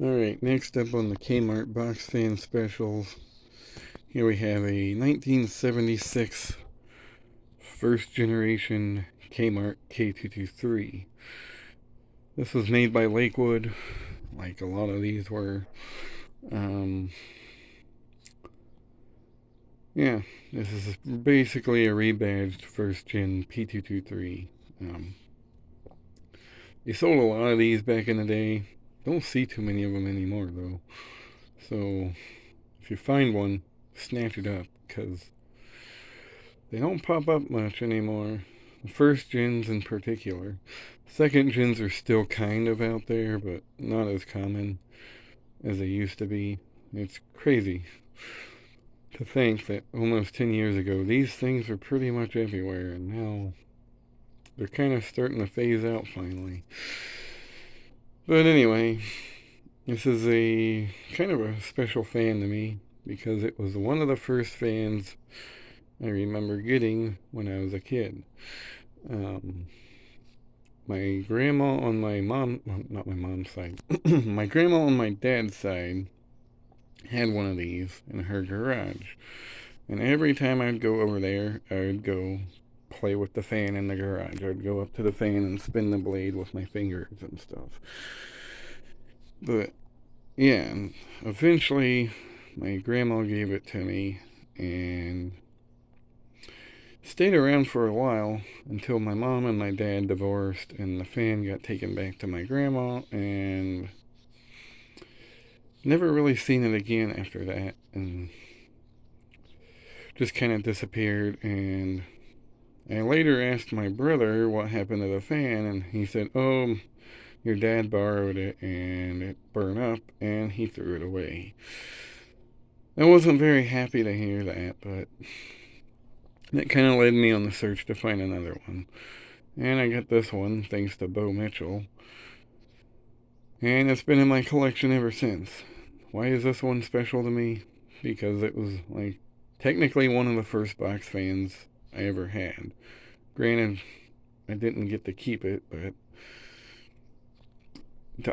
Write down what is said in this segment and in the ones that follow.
Alright, next up on the Kmart box fan specials, here we have a 1976 first generation Kmart K223. This was made by Lakewood, like a lot of these were. Um, yeah, this is basically a rebadged first gen P223. They sold a lot of these back in the day. Don't see too many of them anymore though. So if you find one, snatch it up because they don't pop up much anymore. The first gens in particular. Second gens are still kind of out there, but not as common as they used to be. It's crazy to think that almost 10 years ago these things were pretty much everywhere, and now they're kind of starting to phase out finally. But anyway, this is a kind of a special fan to me because it was one of the first fans I remember getting when I was a kid. Um, my grandma on my mom, well, not my mom's side, my grandma on my dad's side had one of these in her garage. And every time I'd go over there, I'd go play with the fan in the garage. I'd go up to the fan and spin the blade with my fingers and stuff. But yeah, eventually my grandma gave it to me and stayed around for a while until my mom and my dad divorced and the fan got taken back to my grandma, and never really seen it again after that, and just kind of disappeared. And I later asked my brother what happened to the fan, and he said, "Oh, your dad borrowed it and it burned up and he threw it away." I wasn't very happy to hear that, but that kind of led me on the search to find another one. And I got this one thanks to Bo Mitchell. And it's been in my collection ever since. Why is this one special to me? Because it was, like, technically one of the first box fans I ever had. Granted, I didn't get to keep it, but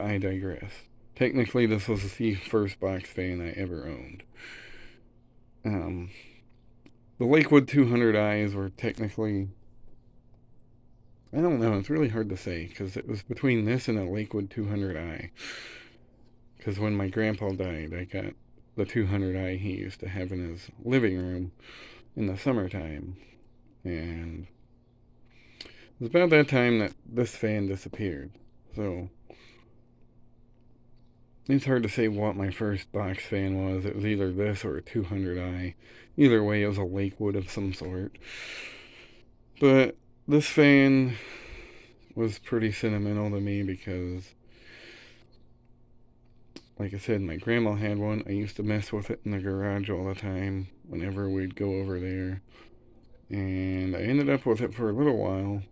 I digress. Technically, this was the first box fan I ever owned. Um, the Lakewood 200Is were technically, I don't know, it's really hard to say because it was between this and a Lakewood 200i. Because when my grandpa died, I got the 200i he used to have in his living room in the summertime. And it was about that time that this fan disappeared. So it's hard to say what my first box fan was. It was either this or a 200i. Either way, it was a Lakewood of some sort. But this fan was pretty sentimental to me because, like I said, my grandma had one. I used to mess with it in the garage all the time whenever we'd go over there. And I ended up with it for a little while.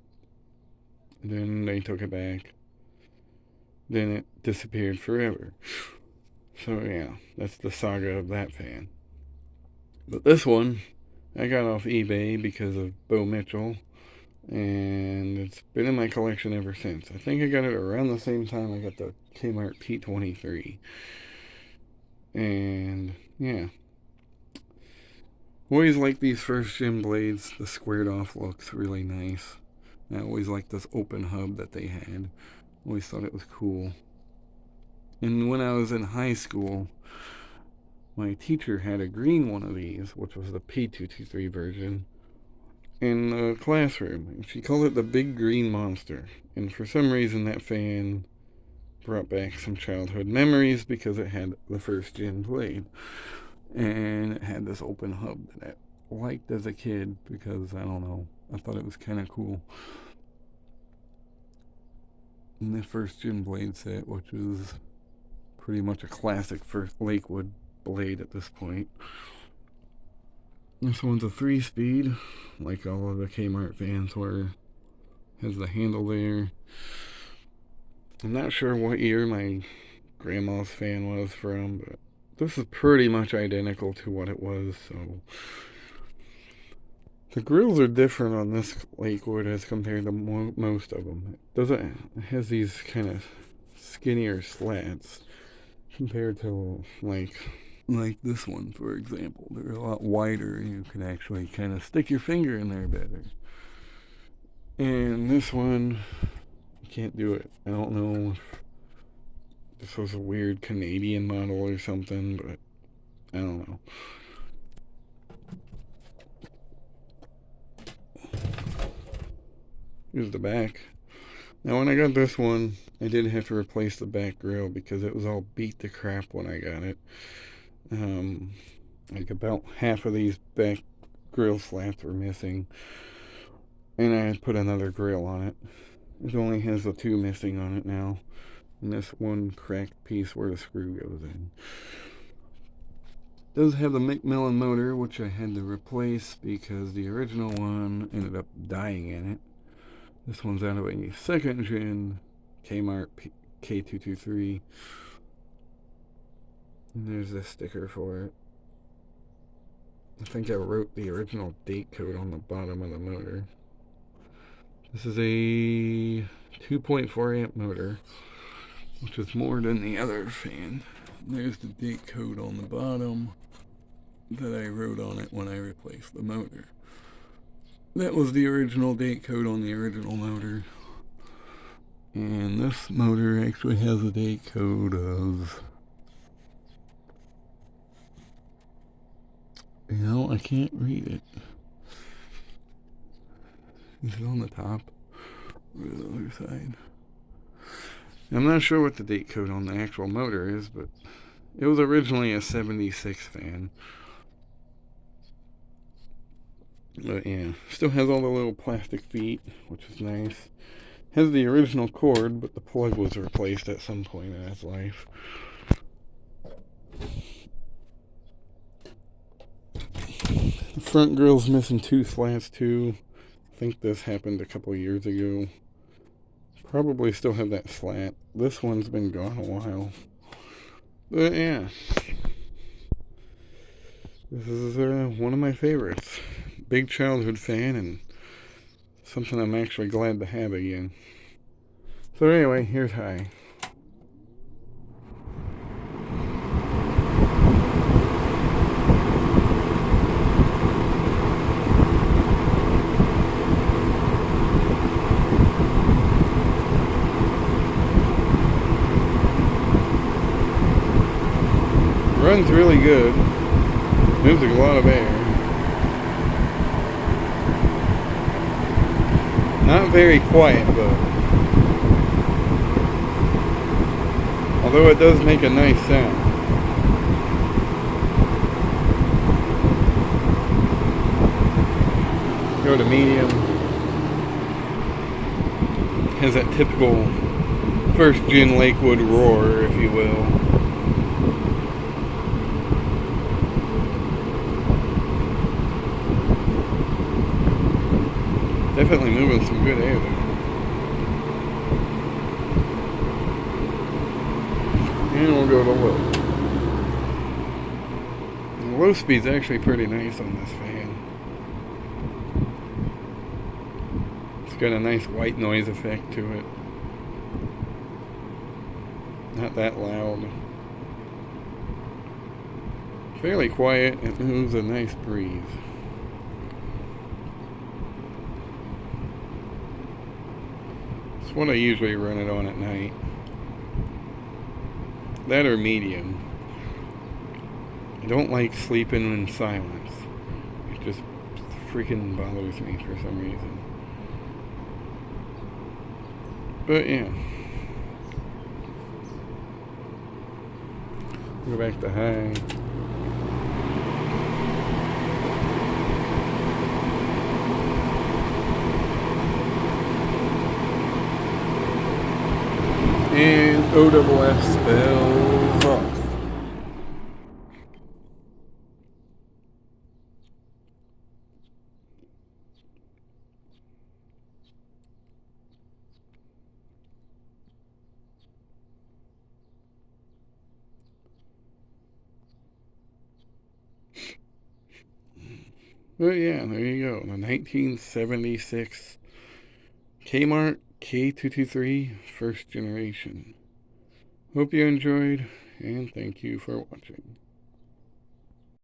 Then they took it back. Then it disappeared forever. So yeah, that's the saga of that fan. But this one, I got off eBay because of Bo Mitchell, and it's been in my collection ever since. I think I got it around the same time I got the Kmart K223. And yeah, always like these first gen blades. The squared off looks really nice. I always liked this open hub that they had. Always thought it was cool. And when I was in high school, my teacher had a green one of these, which was the P223 version, in the classroom. She called it the Big Green Monster. And for some reason, that fan brought back some childhood memories because it had the first gen blade. And it had this open hub that I liked as a kid because, I don't know, I thought it was kind of cool. And the first gen blade set, which was pretty much a classic for Lakewood blade at this point. This one's a 3-speed, like all of the Kmart fans were. Has the handle there. I'm not sure what year my grandma's fan was from, but this is pretty much identical to what it was, so. The grills are different on this Lakewood as compared to most of them. It has these kind of skinnier slats compared to like this one, for example. They're a lot wider and you can actually kind of stick your finger in there better. And this one, you can't do it. I don't know if this was a weird Canadian model or something, but I don't know. Here's the back. Now when I got this one, I did have to replace the back grill because it was all beat to crap when I got it. Like about half of these back grill slats were missing. And I put another grill on it. It only has the two missing on it now. And this one cracked piece where the screw goes in. It does have the Macmillan motor, which I had to replace because the original one ended up dying in it. This one's out of a second gen Kmart K223. And there's this sticker for it. I think I wrote the original date code on the bottom of the motor. This is a 2.4 amp motor, which is more than the other fan. There's the date code on the bottom that I wrote on it when I replaced the motor. That was the original date code on the original motor. And this motor actually has a date code of... I can't read it. Is it on the top or the other side? I'm not sure what the date code on the actual motor is, but it was originally a 76 fan. But yeah, still has all the little plastic feet, which is nice. Has the original cord, but the plug was replaced at some point in its life. The front grill's missing two slats too. I think this happened a couple years ago. Probably still have that slat. This one's been gone a while. But yeah. This is one of my favorites. Big childhood fan and something I'm actually glad to have again. So anyway, here's high. Runs really good. Moves a lot of air. Not very quiet though. Although it does make a nice sound. Go to medium. Has that typical first gen Lakewood roar, if you will. Definitely moving some good air there. And we'll go to low. And the low speed's actually pretty nice on this fan. It's got a nice white noise effect to it. Not that loud. Fairly quiet. It moves a nice breeze. It's what I usually run it on at night. That or medium. I don't like sleeping in silence. It just freaking bothers me for some reason. But yeah. Go back to high. And OWF spells off. But yeah, there you go. The 1976 Kmart K223 first generation. Hope you enjoyed, and thank you for watching.